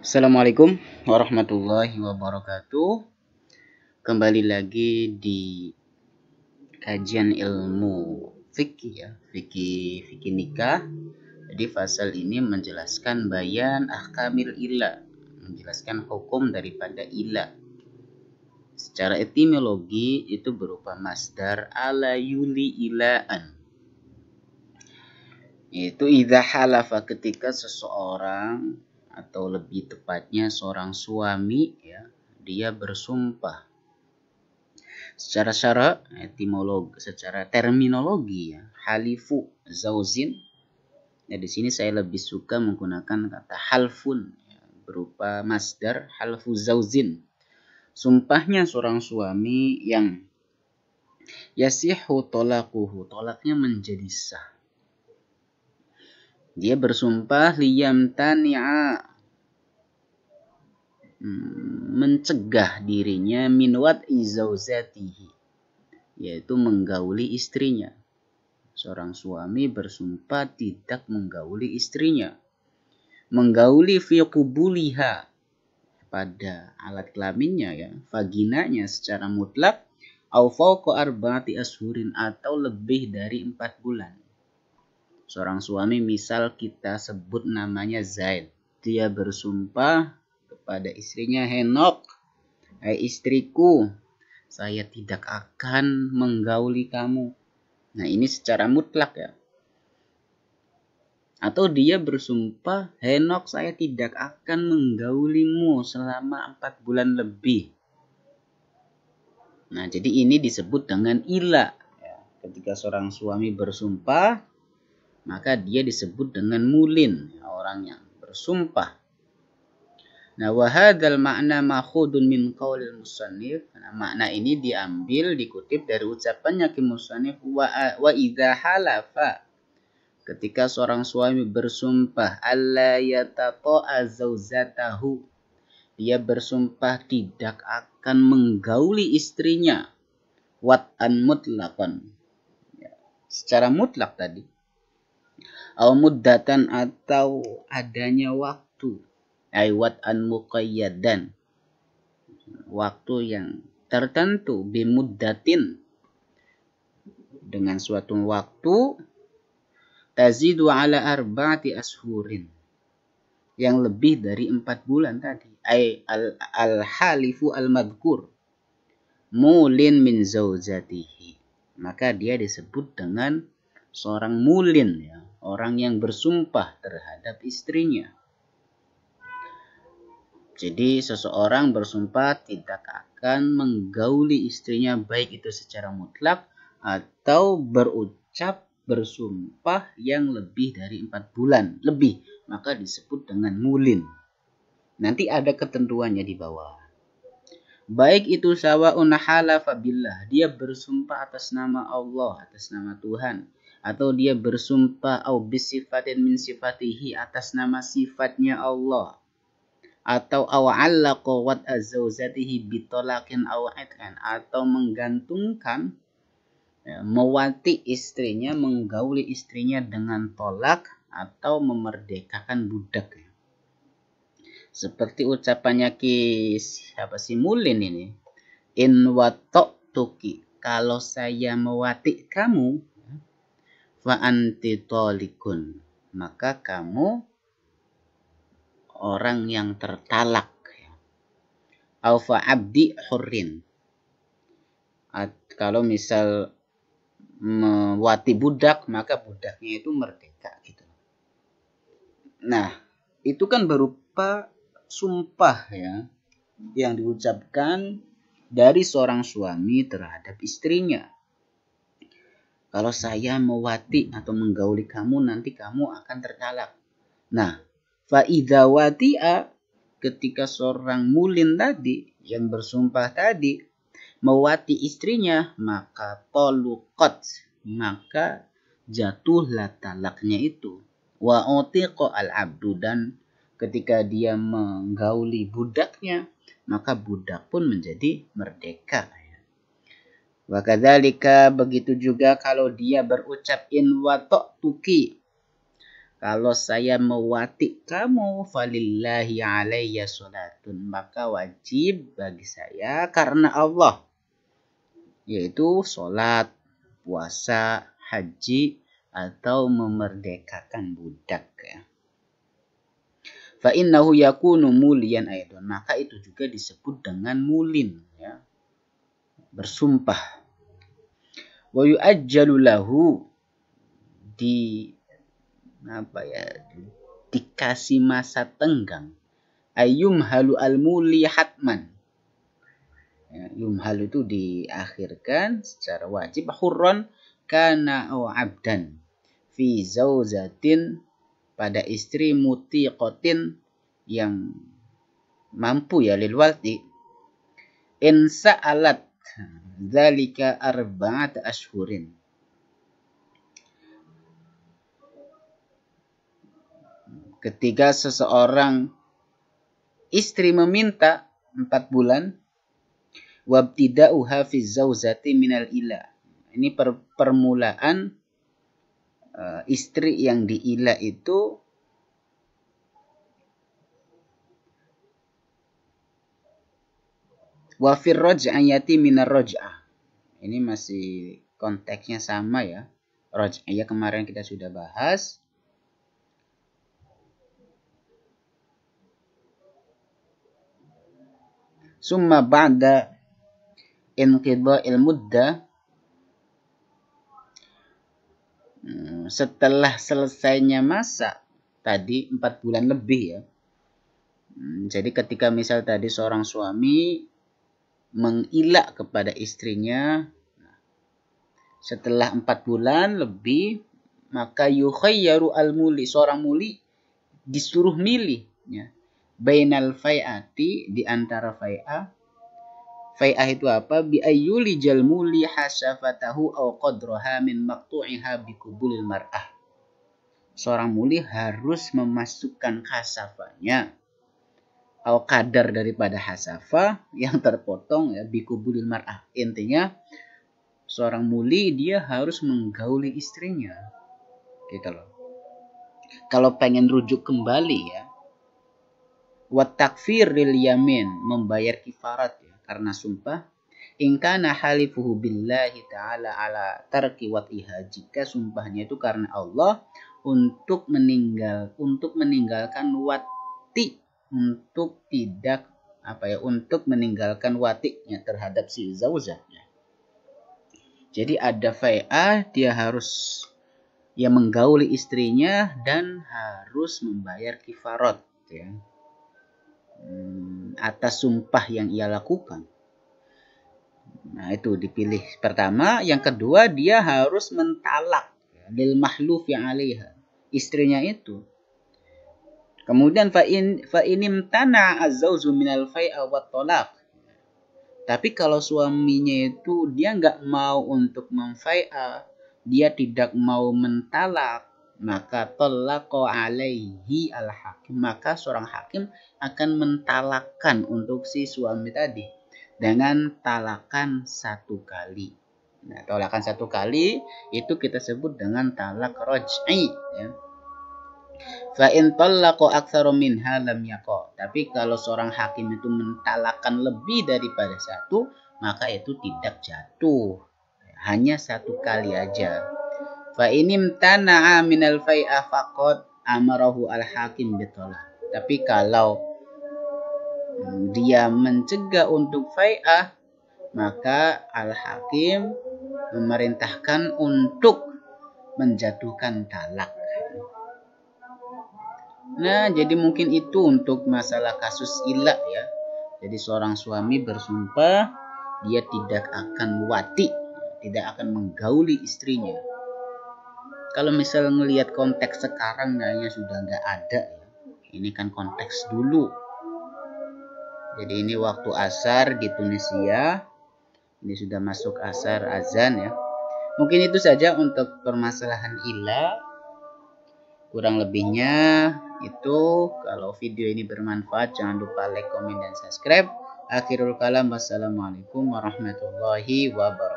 Assalamualaikum warahmatullahi wabarakatuh. Kembali lagi di kajian ilmu fikih ya, fikih nikah. Jadi fasal ini menjelaskan bayan ahkamil ila, menjelaskan hukum daripada ila. Secara etimologi itu berupa masdar ala yuli ilaan. Yaitu idza halafa, ketika seseorang atau lebih tepatnya seorang suami ya, dia bersumpah. Secara etimologi, secara terminologi ya, halifu zauzin. Ya, di sini saya lebih suka menggunakan kata halfun ya, berupa masdar halfu zauzin. Sumpahnya seorang suami yang yasihu tolaquhu, tolaknya menjadi sah. Dia bersumpah liyamtani'a, mencegah dirinya minwat izauzatihi, yaitu menggauli istrinya. Seorang suami bersumpah tidak menggauli istrinya. Menggauli fi qubuliha, pada alat kelaminnya ya, vaginanya secara mutlak, au fauqa arba'ati ashurin, atau lebih dari 4 bulan. Seorang suami misal kita sebut namanya Zaid. Dia bersumpah kepada istrinya, Henok, hai istriku, saya tidak akan menggauli kamu. Nah, ini secara mutlak ya. Atau dia bersumpah, Henok, saya tidak akan menggaulimu selama 4 bulan lebih. Nah, jadi ini disebut dengan ila. Ya, ketika seorang suami bersumpah, maka dia disebut dengan mulin, orang yang bersumpah. Nah, wahadal makna makhudun min qaulil musannif. Nah, makna ini diambil, dikutip dari ucapannya ki musannif, wa idza halafa, ketika seorang suami bersumpah alla yatata'a zauzatahu, dia bersumpah tidak akan menggauli istrinya wat'an mutlaqan, ya, secara mutlak tadi, au muddatan, atau adanya waktu, ay wat'an muqayyadan, waktu yang tertentu, bimuddatin, dengan suatu waktu, tazidu ala arba'ati ashurin, yang lebih dari 4 bulan tadi, ay al-halifu al-madhkur mulin min zaujatihi, maka dia disebut dengan seorang mulin ya, orang yang bersumpah terhadap istrinya. Jadi seseorang bersumpah tidak akan menggauli istrinya, baik itu secara mutlak atau bersumpah yang lebih dari 4 bulan lebih, maka disebut dengan mulin. Nanti ada ketentuannya di bawah. Baik itu sawa'un halafa billah, dia bersumpah atas nama Allah, atas nama Tuhan, atau dia bersumpah au bisifatin min sifatihi, atas nama sifatnya Allah, atau au 'allaqa wat azzaujatihi bitolaqin au itqan, atau menggantungkan ya, mewati istrinya, menggauli istrinya dengan tolak atau memerdekakan budak. Seperti ucapannya siapa si mulin ini, in watoktuki, kalau saya mewati kamu, fa anti tolikun, maka kamu orang yang tertalak. Au fa abdi hurrin, kalau misal mewati budak, maka budaknya itu merdeka gitu. Nah, itu kan berupa sumpah ya, yang diucapkan dari seorang suami terhadap istrinya. Kalau saya mewati atau menggauli kamu, nanti kamu akan tertalak. Nah, fa'idha wati'a, ketika seorang mulin tadi yang bersumpah tadi mewati istrinya, maka toluqat, maka jatuhlah talaknya itu. Wa utiqa al-abdu, dan ketika dia menggauli budaknya, maka budak pun menjadi merdeka. Wa kadzalika, begitu juga kalau dia berucap in wata'tuki, Kalau saya mewati kamu, falillahi alayya sholatun, maka wajib bagi saya karena Allah, yaitu sholat, puasa, haji, atau memerdekakan budak. Ya. Fa innahu yakunu mulian aidon, maka itu juga disebut dengan mulin, ya. Bersumpah. Wa yu'ajjalu lahu, dikasih masa tenggang. Ayyumhalu al-muli hatman. Ya, yumhal itu diakhirkan secara wajib, hurron kana au abdan fi zauzatin, pada istri mutiqatin yang mampu ya lil waldi, in sa'alat dzalika arba'at ashhurin. Ketika seseorang istri meminta 4 bulan, wabtida'uha fi zauzati minal ila. Ini permulaan istri yang diila itu wa fir raj'ayati minar raj'ah. Ini masih konteksnya sama ya. Raj'ah kemarin kita sudah bahas. Summa ba'da inqidha'il muddah, setelah selesainya masa tadi 4 bulan lebih ya. Jadi ketika misal tadi seorang suami mengilak kepada istrinya setelah 4 bulan lebih, maka yukhayyaru al-muli, seorang muli disuruh milih ya, bainal fai'ati, di antara fai'ah. Fai'ah itu apa? Bi ayyuli jalmuli hasafatahu au qadraha min maqtu'iha bi kubulil mar'ah. Seorang muli harus memasukkan hasafahnya atau kadar daripada hasafah yang terpotong ya, bi kubulil mar'ah. Intinya seorang muli dia harus menggauli istrinya. Gitu loh. Kalau pengen rujuk kembali ya, wa takfir lil yamin, membayar kifarat ya, karena sumpah. In kana halifuhu billahi ta'ala ala tarki wat'iha, jika sumpahnya itu karena Allah untuk meninggalkan wati, untuk tidak untuk meninggalkan watinya terhadap si zaujahnya. Jadi ada fai'ah, dia harus ya menggauli istrinya dan harus membayar kifarat ya, atas sumpah yang ia lakukan. Nah itu dipilih pertama. Yang kedua, dia harus mentalak lil mahluf yang alaiha, istrinya itu. Kemudian fa inimtana az-zawju minal fai'a wat talaq. Tapi kalau suaminya itu dia nggak mau untuk memfai'a, dia tidak mau mentalak, maka talaqa alaihi al-hakim, maka seorang hakim akan mentalakkan untuk si suami tadi dengan talakan 1 kali. Nah, talakan 1 kali itu kita sebut dengan talak raj'i ya. Fa in talaqa aktsaru minha lam yaqa. Tapi kalau seorang hakim itu mentalakkan lebih daripada 1, maka itu tidak jatuh. Hanya 1 kali aja. Fa inimtana'a minal fai'a faqad amarahu al-hakim bitolak. Tapi kalau dia mencegah untuk fai'ah, maka al-hakim memerintahkan untuk menjatuhkan talak. Nah, jadi mungkin itu untuk masalah kasus ilak ya. Jadi seorang suami bersumpah dia tidak akan wati, tidak akan menggauli istrinya. Kalau misal ngelihat konteks sekarang kayaknya sudah nggak ada ya. Ini kan konteks dulu. Jadi ini waktu asar di Tunisia. Ini sudah masuk asar azan ya. Mungkin itu saja untuk permasalahan ila. Kurang lebihnya itu, kalau video ini bermanfaat jangan lupa like, komen, dan subscribe. Akhirul kalam, wassalamualaikum warahmatullahi wabarakatuh.